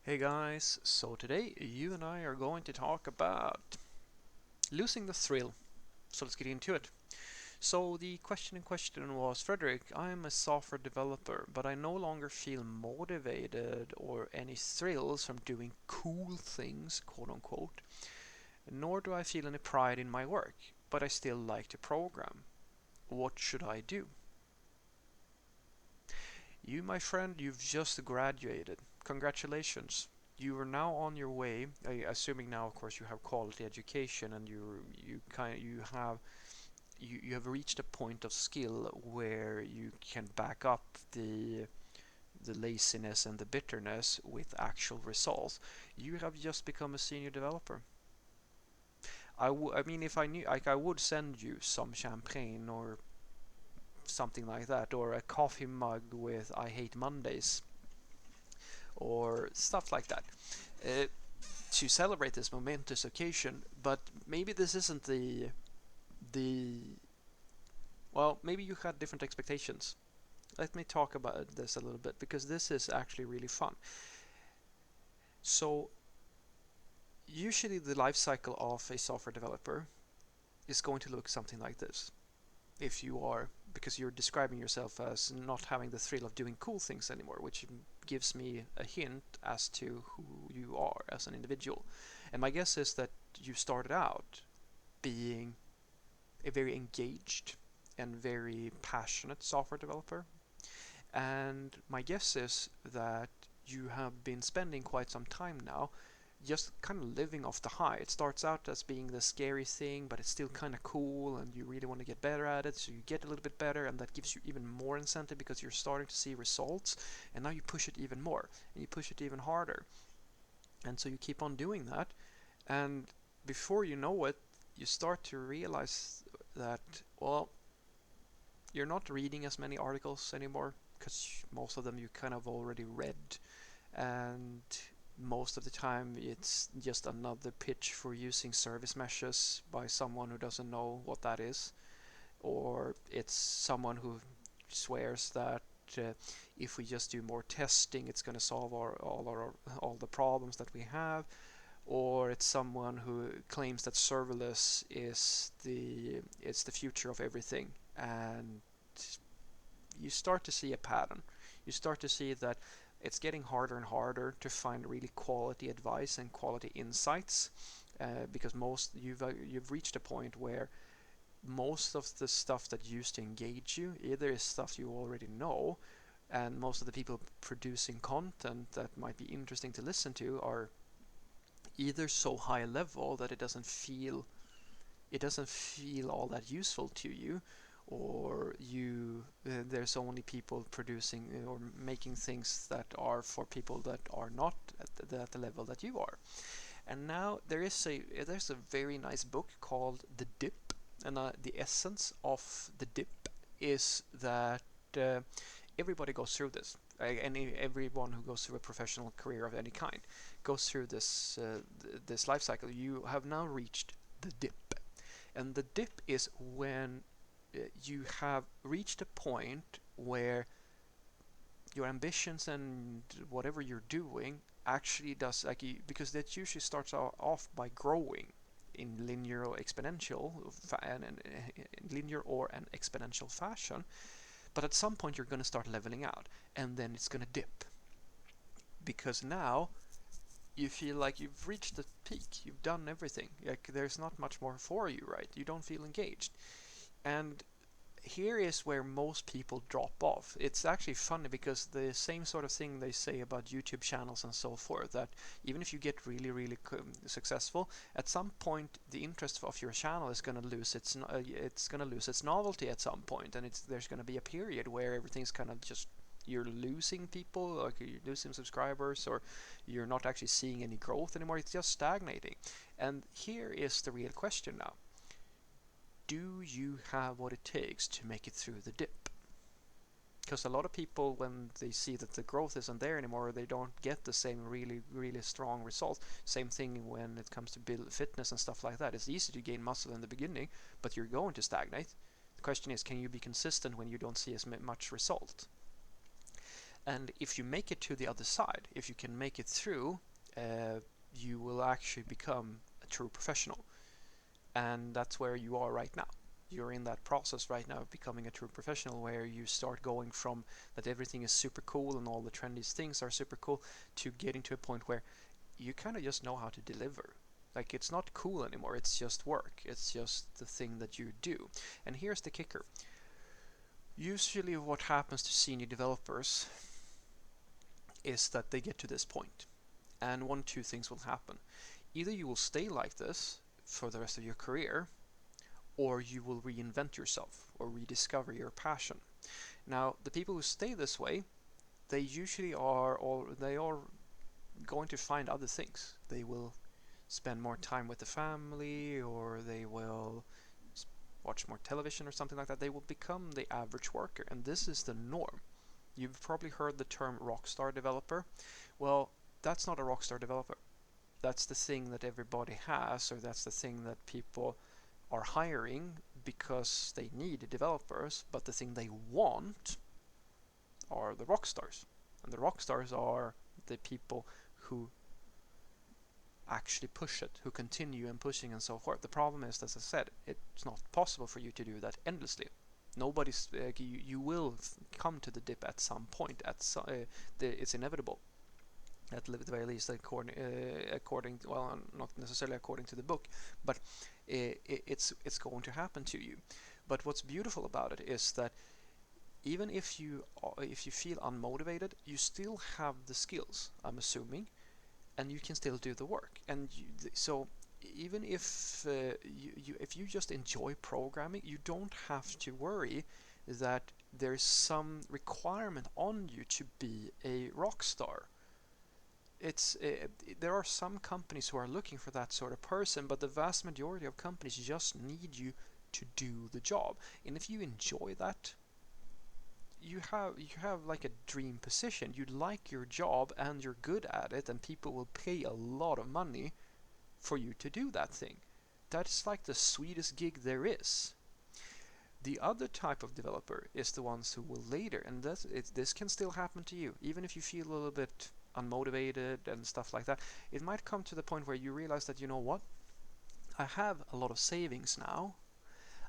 Hey guys, so today you and I are going to talk about losing the thrill. So let's get into it. So the question in question was, Frederick, I'm a software developer, but I no longer feel motivated or any thrills from doing cool things, quote unquote, nor do I feel any pride in my work, but I still like to program. What should I do? You, my friend, you've just graduated. Congratulations. You are now on your way, assuming now, of course, you have quality education and you have reached a point of skill where you can back up the laziness and the bitterness with actual results. You have just become a senior developer. I mean, if I knew, like, I would send you some champagne or something like that, or a coffee mug with "I hate Mondays" or stuff like that, uh, to celebrate this momentous occasion. But maybe this isn't the well, maybe you had different expectations. Let me talk about this a little bit because this is actually really fun. So usually the life cycle of a software developer is going to look something like this. If you are, because you're describing yourself as not having the thrill of doing cool things anymore, which gives me a hint as to who you are as an individual. And my guess is that you started out being a very engaged and very passionate software developer. And my guess is that you have been spending quite some time now just kind of living off the high. It starts out as being the scary thing, but it's still kind of cool, and you really want to get better at it, so you get a little bit better, and that gives you even more incentive because you're starting to see results, and now you push it even more, and you push it even harder. And so you keep on doing that, and before you know it, you start to realize that, well, you're not reading as many articles anymore because most of them you kind of already read, and most of the time it's just another pitch for using service meshes by someone who doesn't know what that is, or it's someone who swears that if we just do more testing it's going to solve all the problems that we have, or it's someone who claims that serverless is the future of everything. And you start to see a pattern. You start to see that it's getting harder and harder to find really quality advice and quality insights, because you've reached a point where most of the stuff that used to engage you either is stuff you already know, and most of the people producing content that might be interesting to listen to are either so high level that it doesn't feel all that useful to you, or there's only people producing or making things that are for people that are not at the level that you are. And now there's a very nice book called The Dip, and the essence of The Dip is that uh, everybody goes through this. Everyone who goes through a professional career of any kind goes through this life cycle. You have now reached the dip, and the dip is when you have reached a point where your ambitions and whatever you're doing actually does, like, because that usually starts off by growing in linear or exponential linear or an exponential fashion, but at some point you're going to start leveling out, and then it's going to dip because now you feel like you've reached the peak, you've done everything, like there's not much more for you, right? You don't feel engaged. And here is where most people drop off. It's actually funny because the same sort of thing they say about YouTube channels and so forth, that even if you get really, really successful, at some point the interest of your channel is going to lose its novelty at some point, and there's going to be a period where everything's kind of just, you're losing people, like you're losing subscribers, or you're not actually seeing any growth anymore. It's just stagnating. And here is the real question now: do you have what it takes to make it through the dip? Because a lot of people, when they see that the growth isn't there anymore, they don't get the same really, really strong results. Same thing when it comes to build fitness and stuff like that. It's easy to gain muscle in the beginning, but you're going to stagnate. The question is, can you be consistent when you don't see as much result? And if you make it to the other side, if you can make it through, you will actually become a true professional. And that's where you are right now. You're in that process right now of becoming a true professional, where you start going from that everything is super cool and all the trendy things are super cool, to getting to a point where you kind of just know how to deliver. Like, it's not cool anymore, it's just work, it's just the thing that you do. And here's the kicker. Usually what happens to senior developers is that they get to this point, and one of two things will happen. Either you will stay like this for the rest of your career, or you will reinvent yourself or rediscover your passion. Now, the people who stay this way, they usually are going to find other things. They will spend more time with the family, or they will watch more television or something like that. They will become the average worker, and this is the norm. You've probably heard the term rockstar developer. Well, that's not a rockstar developer. That's the thing that everybody has, or that's the thing that people are hiring because they need developers, but the thing they want are the rock stars. And the rock stars are the people who actually push it, who continue and pushing and so forth. The problem is, as I said, it's not possible for you to do that endlessly. Nobody's you will come to the dip at some point. It's inevitable, at the very least, according well, not necessarily according to the book, but it's going to happen to you. But what's beautiful about it is that even if you feel unmotivated, you still have the skills, I'm assuming, and you can still do the work. And so even if if you just enjoy programming, you don't have to worry that there's some requirement on you to be a rock star. There are some companies who are looking for that sort of person, but the vast majority of companies just need you to do the job. And if you enjoy that, you have like a dream position. You like your job and you're good at it, and people will pay a lot of money for you to do that thing. That's like the sweetest gig there is. The other type of developer is the ones who will later, and this can still happen to you, even if you feel a little bit unmotivated and stuff like that. It might come to the point where you realize that, you know what, I have a lot of savings now.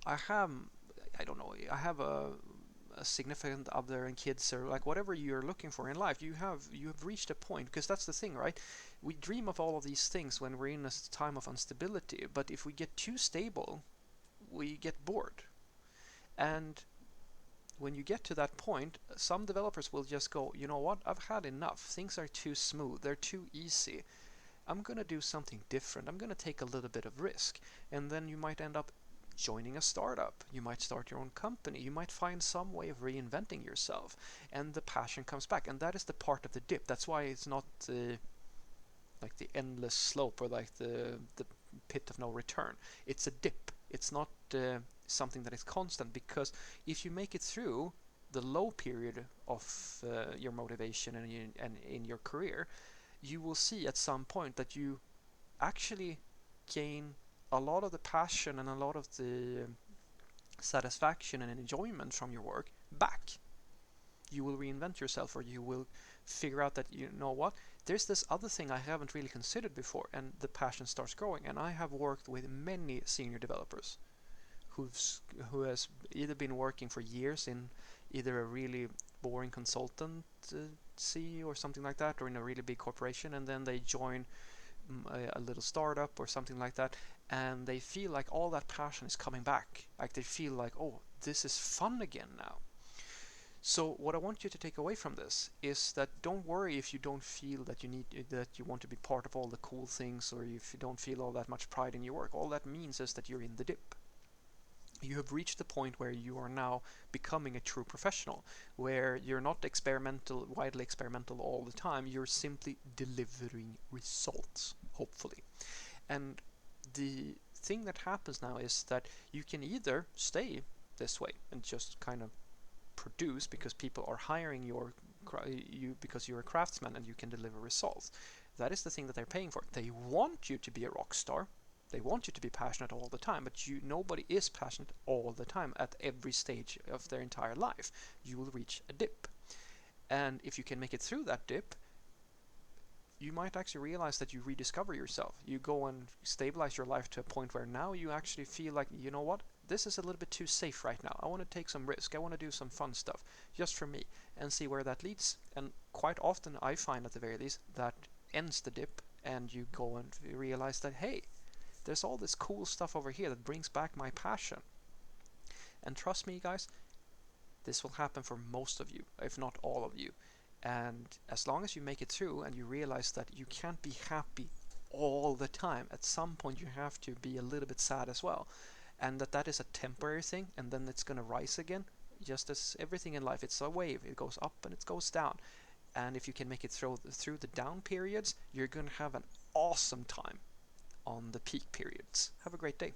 I have, I don't know, I have a significant other and kids, or like whatever you're looking for in life. You have reached a point, because that's the thing, right? We dream of all of these things when we're in a time of instability, but if we get too stable, we get bored. And when you get to that point, some developers will just go, you know what, I've had enough. Things are too smooth, they're too easy. I'm gonna do something different. I'm gonna take a little bit of risk. And then you might end up joining a startup. You might start your own company. You might find some way of reinventing yourself, and the passion comes back. And that is the part of the dip. That's why it's not like the endless slope, or like the pit of no return. It's a dip. It's not something that is constant, because if you make it through the low period of your motivation and in your career, you will see at some point that you actually gain a lot of the passion and a lot of the satisfaction and enjoyment from your work back. You will reinvent yourself, or you will figure out that, you know what, there's this other thing I haven't really considered before, and the passion starts growing. And I have worked with many senior developers who has either been working for years in either a really boring consultancy or something like that, or in a really big corporation, and then they join a little startup or something like that, and they feel like all that passion is coming back. Like, they feel like, oh, this is fun again now. So what I want you to take away from this is that don't worry if you don't feel that you want to be part of all the cool things, or if you don't feel all that much pride in your work. All that means is that you're in the dip. You have reached the point where you are now becoming a true professional, where you're not widely experimental all the time. You're simply delivering results, hopefully. And the thing that happens now is that you can either stay this way and just kind of produce because people are hiring you because you're a craftsman and you can deliver results. That is the thing that they're paying for. They want you to be a rock star. They want you to be passionate all the time, but nobody is passionate all the time at every stage of their entire life. You will reach a dip. And if you can make it through that dip, you might actually realize that you rediscover yourself. You go and stabilize your life to a point where now you actually feel like, you know what, this is a little bit too safe right now. I want to take some risk. I want to do some fun stuff just for me and see where that leads. And quite often I find at the very least that ends the dip, and you go and realize that, hey, there's all this cool stuff over here that brings back my passion. And trust me, guys, this will happen for most of you, if not all of you. And as long as you make it through and you realize that you can't be happy all the time, at some point you have to be a little bit sad as well. And that is a temporary thing, and then it's going to rise again. Just as everything in life, it's a wave. It goes up and it goes down. And if you can make it through the down periods, you're going to have an awesome time on the peak periods. Have a great day.